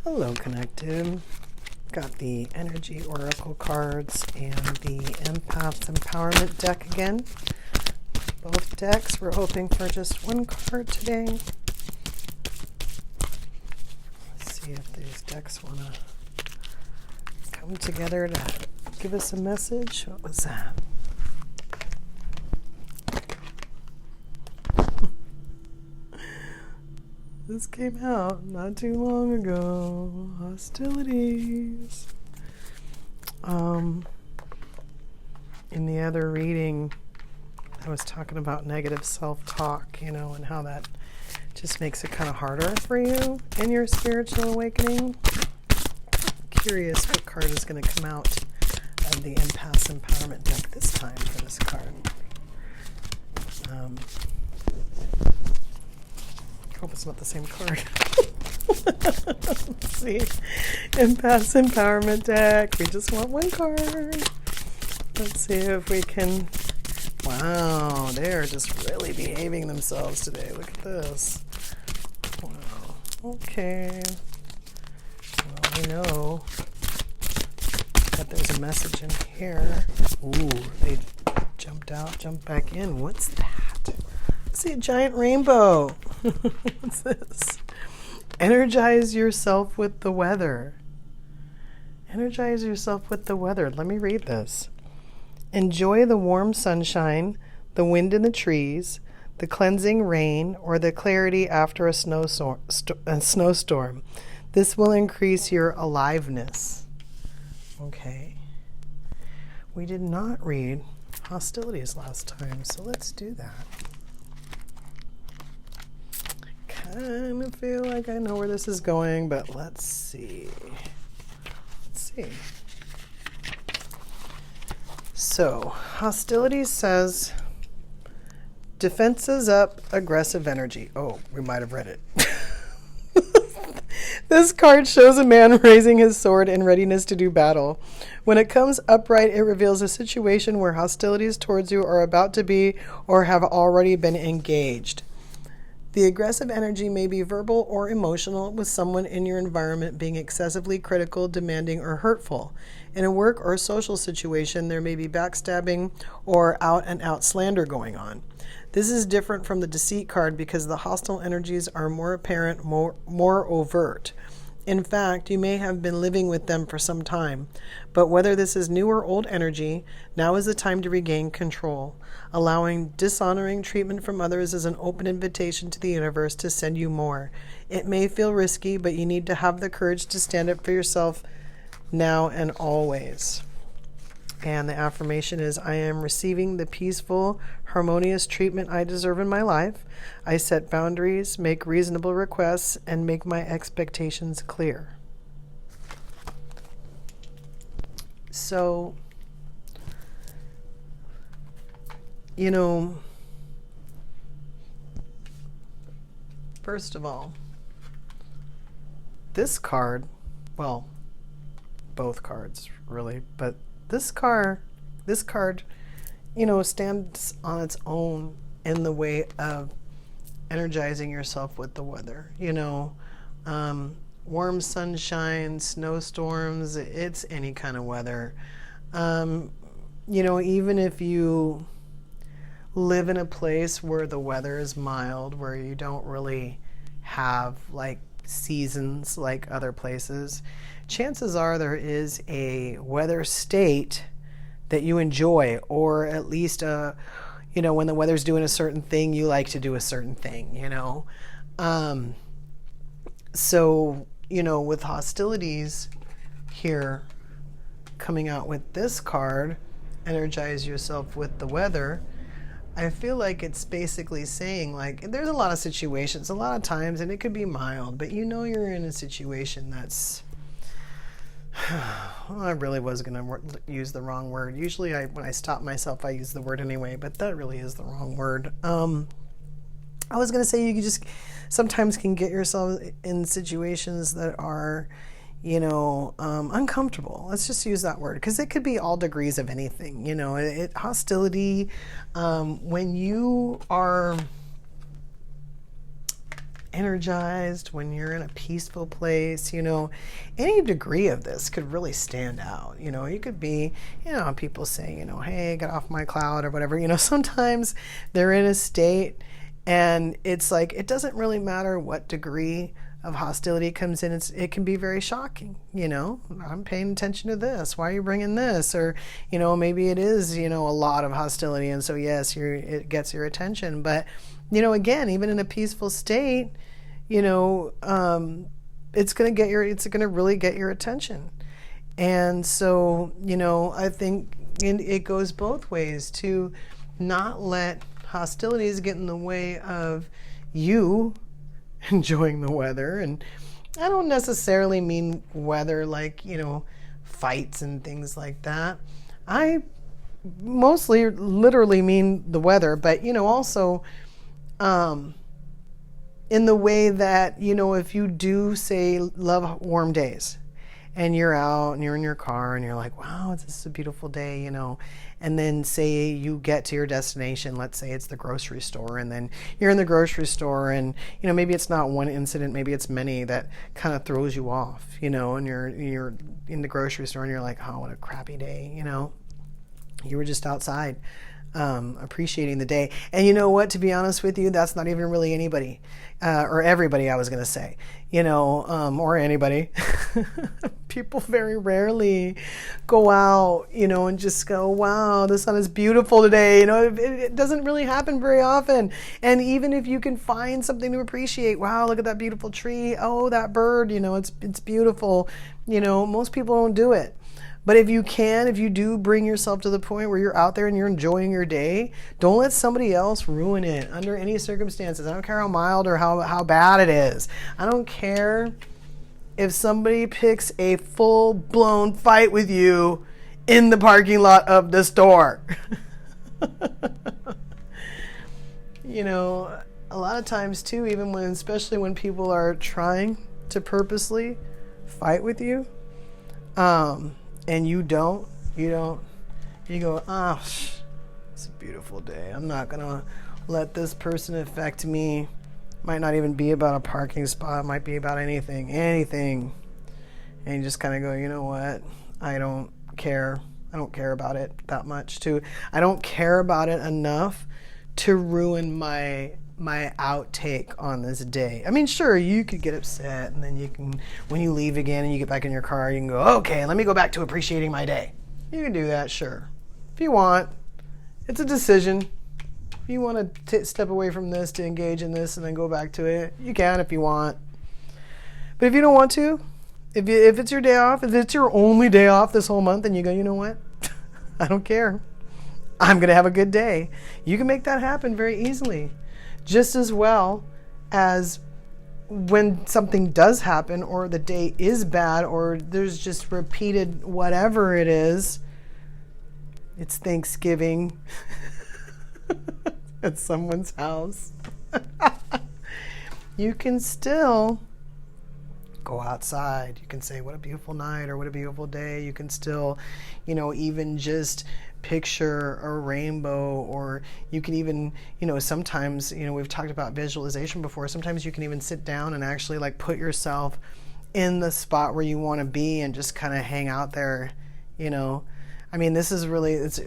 Hello, Connected. Got the Energy Oracle cards and the Empath Empowerment deck again. Both decks. We're hoping for just one card today. Let's see if these decks want to come together to give us a message. What was that? This came out not too long ago. Hostilities. In the other reading, I was talking about negative self-talk, and how that just makes it kind of harder for you in your spiritual awakening. Curious what card is going to come out of the Empath Empowerment deck this time for this card. I hope it's not the same card. Let's see. Empath Empowerment deck. We just want one card. Let's see if we can. Wow, they are just really behaving themselves today. Look at this. Wow. Okay. Well, we know that there's a message in here. Ooh, they jumped out, jumped back in. What's that? I see a giant rainbow. What's this? Energize yourself with the weather. Energize yourself with the weather. Let me read this. Enjoy the warm sunshine, the wind in the trees, the cleansing rain, or the clarity after a snowstorm. This will increase your aliveness. Okay. We did not read Hostilities last time, so let's do that. Kind of feel like I know where this is going, but let's see. So, Hostilities says, defenses up, aggressive energy. Oh, we might have read it. This card shows a man raising his sword in readiness to do battle. When it comes upright, it reveals a situation where hostilities towards you are about to be or have already been engaged. The aggressive energy may be verbal or emotional, with someone in your environment being excessively critical, demanding, or hurtful. In a work or social situation, there may be backstabbing or out-and-out slander going on. This is different from the deceit card because the hostile energies are more apparent, more overt. In fact, you may have been living with them for some time, but whether this is new or old energy, now is the time to regain control. Allowing dishonoring treatment from others is an open invitation to the universe to send you more. It may feel risky, but you need to have the courage to stand up for yourself now and always. And the affirmation is, I am receiving the peaceful, harmonious treatment I deserve in my life. I set boundaries, make reasonable requests, and make my expectations clear. So, first of all, this card, well, both cards really, but this card, stands on its own in the way of energizing yourself with the weather. Warm sunshine, snowstorms, it's any kind of weather. Even if you live in a place where the weather is mild, where you don't really have like seasons like other places, chances are there is a weather state that you enjoy, or at least when the weather's doing a certain thing, you like to do a certain thing, So, with Hostilities here coming out with this card, energize yourself with the weather, I feel like it's basically saying, like, there's a lot of situations, a lot of times, and it could be mild, but you're in a situation that's, well, I really was going to use the wrong word. Usually when I stop myself, I use the word anyway, but that really is the wrong word. I was going to say you just sometimes can get yourself in situations that are, uncomfortable. Let's just use that word, because it could be all degrees of anything. Hostility, when you are energized, when you're in a peaceful place, any degree of this could really stand out. You could be, people say, hey, get off my cloud or whatever. Sometimes they're in a state and it's like, it doesn't really matter what degree of hostility comes in. It can be very shocking. I'm paying attention to this. Why are you bringing this? Or, maybe it is, a lot of hostility. And so, yes, it gets your attention. But, again, even in a peaceful state, it's going to really get your attention. And so, I think it goes both ways to not let hostilities get in the way of you enjoying the weather. And I don't necessarily mean weather like, fights and things like that. I mostly literally mean the weather, but, also in the way that, if you do say love warm days and you're out and you're in your car and you're like, wow, this is a beautiful day, and then say you get to your destination, let's say it's the grocery store, and then you're in the grocery store and, maybe it's not one incident, maybe it's many that kind of throws you off, and you're in the grocery store and you're like, oh, what a crappy day, you were just outside appreciating the day. And you know what, to be honest with you, that's not even really anybody or everybody, I was going to say, or anybody. People very rarely go out, and just go, wow, the sun is beautiful today. It doesn't really happen very often. And even if you can find something to appreciate, wow, look at that beautiful tree. Oh, that bird, it's beautiful. Most people don't do it. But if you do bring yourself to the point where you're out there and you're enjoying your day, don't let somebody else ruin it under any circumstances. I don't care how mild or how bad it is. I don't care if somebody picks a full-blown fight with you in the parking lot of the store. A lot of times too, especially when people are trying to purposely fight with you, and you go, oh, it's a beautiful day. I'm not going to let this person affect me. Might not even be about a parking spot. It might be about anything. And you just kind of go, you know what? I don't care. I don't care about it that much. I don't care about it enough to ruin my outtake on this day. I mean, sure, you could get upset, and then you can, when you leave again and you get back in your car, you can go, okay, let me go back to appreciating my day. You can do that, sure. If you want. It's a decision. If you want to step away from this to engage in this and then go back to it, you can if you want. But if you don't want to, if it's your day off, if it's your only day off this whole month, and you go, you know what? I don't care. I'm going to have a good day. You can make that happen very easily. Just as well as when something does happen or the day is bad or there's just repeated whatever it is, it's Thanksgiving at someone's house. You can still go outside. You can say, what a beautiful night or what a beautiful day. You can still, even just picture a rainbow, or you can even, sometimes, we've talked about visualization before. Sometimes you can even sit down and actually put yourself in the spot where you want to be and just kind of hang out there, I mean, this is really, it's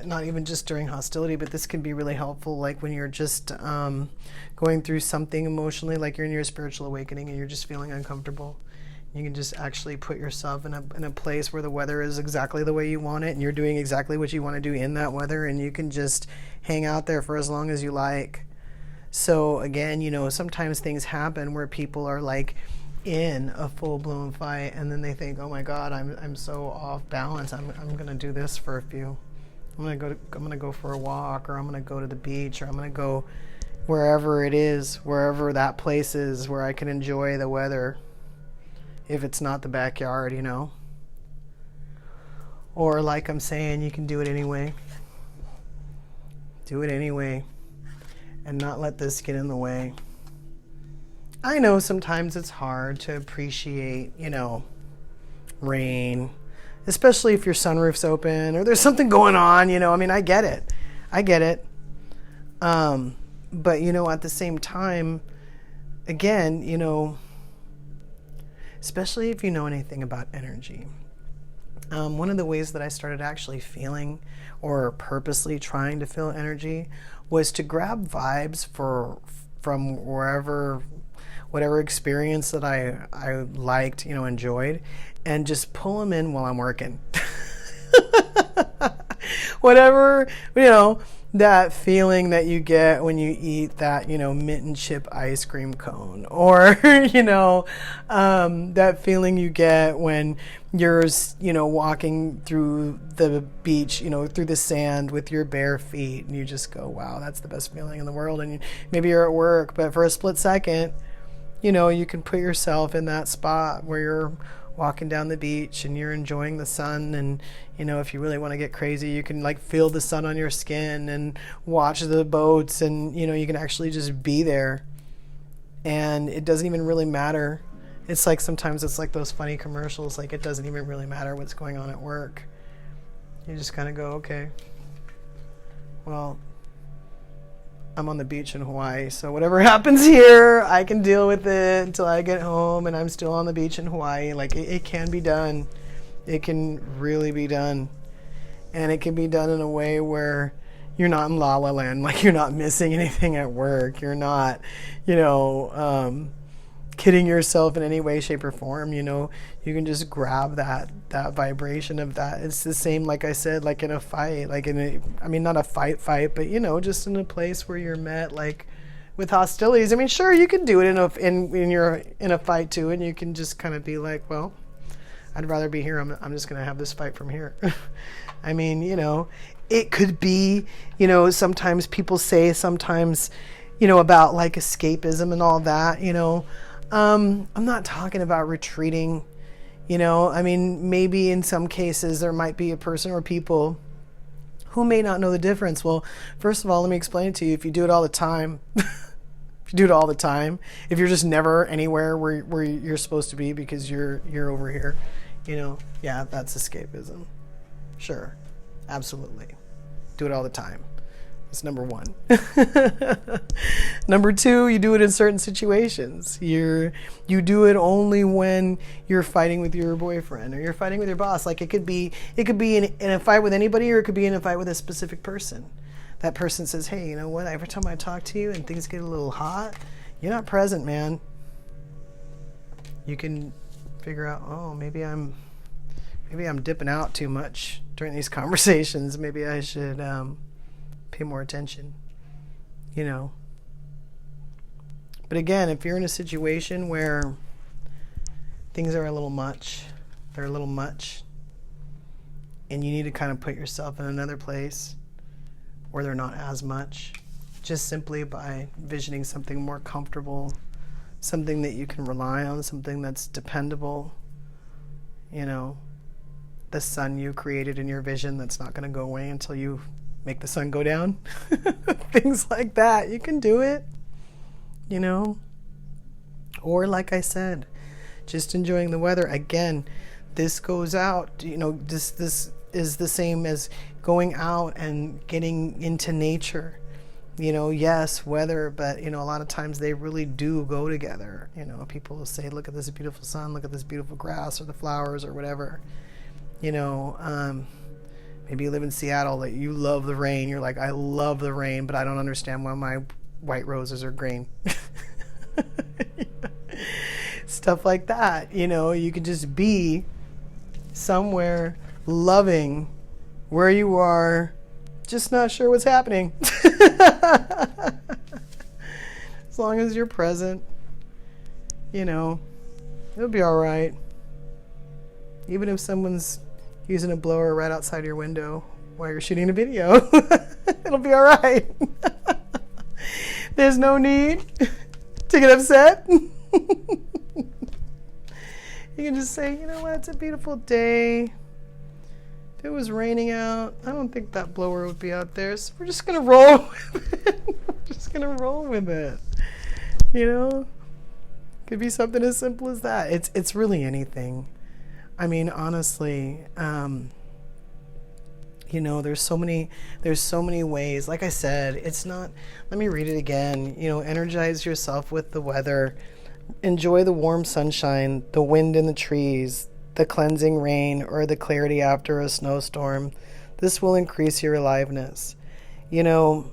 not even just during hostility, but this can be really helpful when you're just going through something emotionally, like you're in your spiritual awakening and you're just feeling uncomfortable. You can just actually put yourself in a place where the weather is exactly the way you want it and you're doing exactly what you want to do in that weather, and you can just hang out there for as long as you like. So again, sometimes things happen where people are in a full-blown fight and then they think, oh my God, I'm so off balance. I'm going to do this for a few. I'm going to go for a walk, or I'm going to go to the beach, or I'm going to go wherever it is, wherever that place is where I can enjoy the weather. If it's not the backyard, Or like I'm saying, you can do it anyway. Do it anyway. And not let this get in the way. I know sometimes it's hard to appreciate, rain. Especially if your sunroof's open or there's something going on, I mean, I get it. But, at the same time, again, especially if you know anything about energy. One of the ways that I started actually feeling or purposely trying to feel energy was to grab vibes from whatever experience that I liked, enjoyed, and just pull them in while I'm working. Whatever, that feeling that you get when you eat that, mint and chip ice cream cone, or, that feeling you get when you're, walking through the beach, through the sand with your bare feet, and you just go, wow, that's the best feeling in the world. And maybe you're at work, but for a split second, you can put yourself in that spot where you're walking down the beach and you're enjoying the sun, and if you really want to get crazy, you can like feel the sun on your skin and watch the boats, and you can actually just be there, and it doesn't even really matter. It's like sometimes it's like those funny commercials, like it doesn't even really matter what's going on at work. You just kind of go, okay, well, I'm on the beach in Hawaii, so whatever happens here, I can deal with it until I get home and I'm still on the beach in Hawaii. Like, it can be done. It can really be done. And it can be done in a way where you're not in La La Land, like you're not missing anything at work. You're not, kidding yourself in any way, shape, or form. You can just grab that vibration of that. It's the same, like I said, like in a fight, like not a fight, but just in a place where you're met, like with hostilities. I mean, sure, you can do it in you're in a fight too, and you can just kind of be like, well, I'd rather be here. I'm just gonna have this fight from here. I mean, it could be, sometimes people say sometimes, about like escapism and all that, I'm not talking about retreating, I mean, maybe in some cases there might be a person or people who may not know the difference. Well, first of all, let me explain it to you. If you do it all the time, if you're just never anywhere where you're supposed to be because you're over here, yeah, that's escapism. Sure. Absolutely. Do it all the time. That's number one. Number two, you do it in certain situations. You do it only when you're fighting with your boyfriend or you're fighting with your boss. Like it could be in a fight with anybody, or it could be in a fight with a specific person. That person says, hey, you know what? Every time I talk to you and things get a little hot, you're not present, man. You can figure out, oh, maybe I'm dipping out too much during these conversations. Maybe I should pay more attention, But again, if you're in a situation where things are a little much, and you need to kind of put yourself in another place where they're not as much, just simply by visioning something more comfortable, something that you can rely on, something that's dependable, the sun you created in your vision that's not going to go away until you make the sun go down. Things like that. You can do it, Or like I said, just enjoying the weather. Again, this goes out, this is the same as going out and getting into nature. Yes, weather, but, a lot of times they really do go together. People will say, look at this beautiful sun, look at this beautiful grass or the flowers or whatever. Maybe you live in Seattle, that you love the rain. You're like, I love the rain, but I don't understand why my white roses are green. Stuff like that. You could just be somewhere loving where you are, just not sure what's happening. As long as you're present, it'll be all right. Even if someone's using a blower right outside your window while you're shooting a video, it'll be all right. There's no need to get upset. You can just say, you know what, it's a beautiful day. If it was raining out, I don't think that blower would be out there, so we're just gonna roll with it. Could be something as simple as that. It's really anything. I mean, honestly, You know, there's so many ways. Like I said, it's not, let me read it again. You know, energize yourself with the weather. Enjoy the warm sunshine, the wind in the trees, the cleansing rain, or the clarity after a snowstorm. This will increase your aliveness. You know,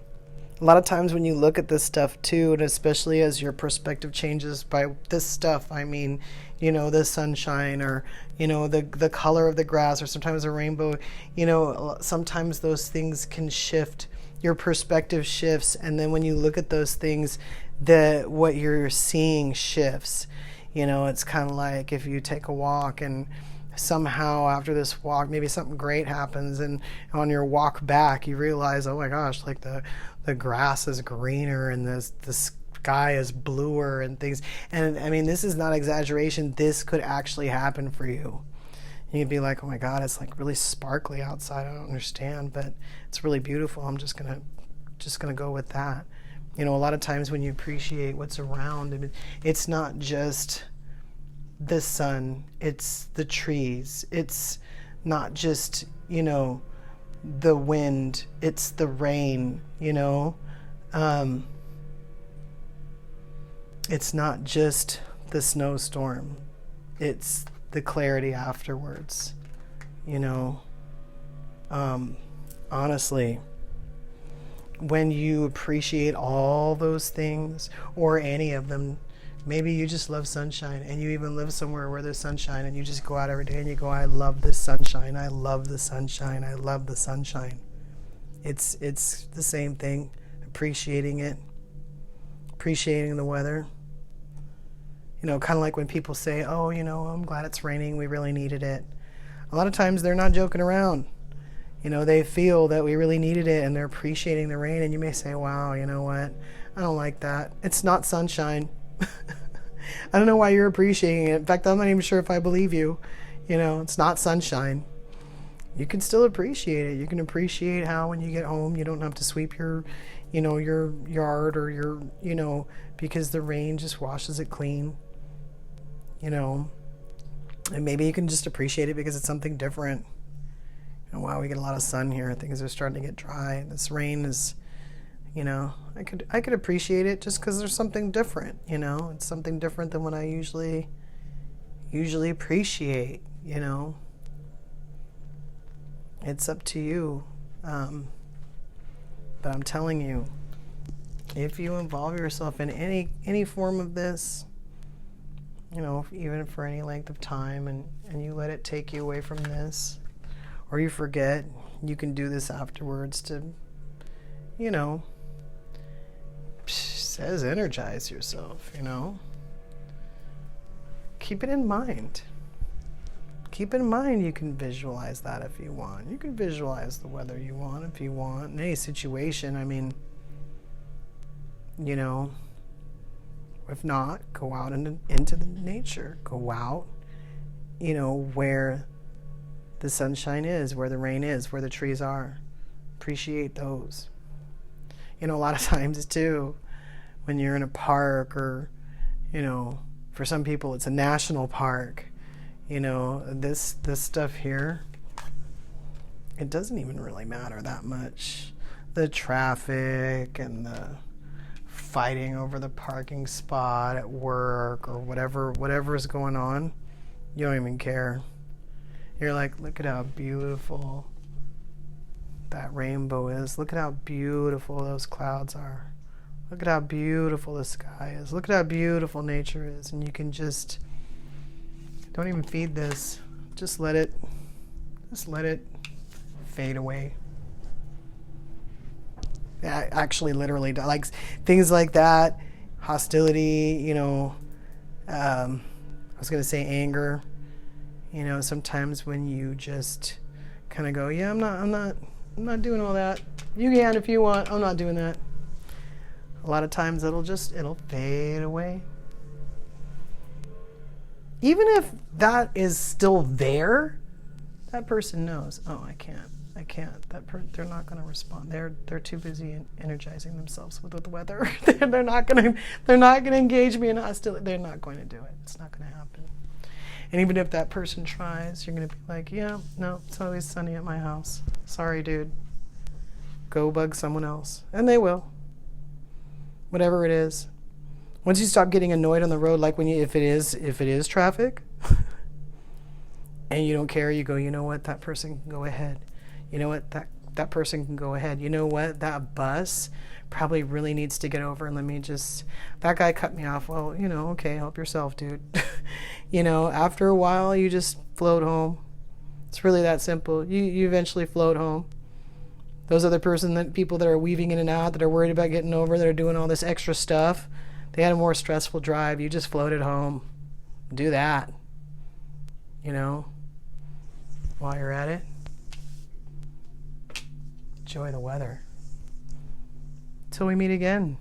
a lot of times when you look at this stuff too, and especially as your perspective changes by this stuff, I mean, you know, the sunshine, or, you know, the color of the grass, or sometimes a rainbow, you know, sometimes those things can shift, your perspective shifts, and then when you look at those things, what you're seeing shifts. You know, it's kind of like if you take a walk and somehow after this walk, maybe something great happens, and on your walk back, you realize, oh my gosh, like the grass is greener and the sky is bluer and things. And I mean, this is not exaggeration. This could actually happen for you. And you'd be like, oh my God, it's like really sparkly outside. I don't understand, but it's really beautiful. I'm just gonna go with that. You know, a lot of times when you appreciate what's around, it's not just the sun, it's the trees. It's not just, you know, the wind, it's the rain, you know. It's not just the snowstorm, it's the clarity afterwards, you know. Honestly, when you appreciate all those things, or any of them, maybe you just love sunshine, and you even live somewhere where there's sunshine, and you just go out every day and you go, I love this sunshine, I love the sunshine, I love the sunshine. It's the same thing, appreciating it, appreciating the weather. You know, kind of like when people say, oh, you know, I'm glad it's raining, we really needed it. A lot of times they're not joking around. You know, they feel that we really needed it, and they're appreciating the rain, and you may say, wow, you know what, I don't like that. It's not sunshine. I don't know why you're appreciating it. In fact, I'm not even sure if I believe you. You know, it's not sunshine. You can still appreciate it. You can appreciate how when you get home, you don't have to sweep your, you know, your yard, or your, you know, because the rain just washes it clean, you know. And maybe you can just appreciate it because it's something different. You know, wow, we get a lot of sun here. Things are starting to get dry. This rain is, you know, I could appreciate it just because there's something different, you know. It's something different than what I usually appreciate, you know. It's up to you. But I'm telling you, if you involve yourself in any form of this, you know, even for any length of time, and you let it take you away from this, or you forget, you can do this afterwards to, you know, says energize yourself, you know. Keep it in mind. Keep in mind you can visualize that if you want. You can visualize the weather you want if you want. In any situation, I mean, you know, if not, go out into the nature. Go out, you know, where the sunshine is, where the rain is, where the trees are. Appreciate those. You know, a lot of times too, when you're in a park, or, you know, for some people it's a national park, you know, this stuff here, it doesn't even really matter that much. The traffic and the fighting over the parking spot at work, or whatever is going on, you don't even care. You're like, look at how beautiful that rainbow is. Look at how beautiful those clouds are. Look at how beautiful the sky is. Look at how beautiful nature is. And you can just, don't even feed this. Just let it fade away. Yeah, actually, literally, like things like that, hostility, you know, I was going to say anger, you know, sometimes when you just kind of go, yeah, I'm not doing all that. You can if you want. I'm not doing that. A lot of times it'll fade away. Even if that is still there, that person knows, oh, I can't. They're not going to respond. They're too busy energizing themselves with the weather. they're not going to engage me in hostility. They're not going to do it. It's not going to happen. And even if that person tries, you're going to be like, yeah, no, it's always sunny at my house. Sorry, dude. Go bug someone else. And they will. Whatever it is. Once you stop getting annoyed on the road, like when you, if it is traffic, and you don't care, you go, you know what, that person can go ahead. You know what, that person can go ahead. You know what, that bus probably really needs to get over, and let me just, that guy cut me off. Well, you know, okay, help yourself, dude. You know, after a while, you just float home. It's really that simple. You eventually float home. Those other people that are weaving in and out, that are worried about getting over, that are doing all this extra stuff, they had a more stressful drive. You just floated home. Do that. You know, while you're at it, enjoy the weather. Till we meet again.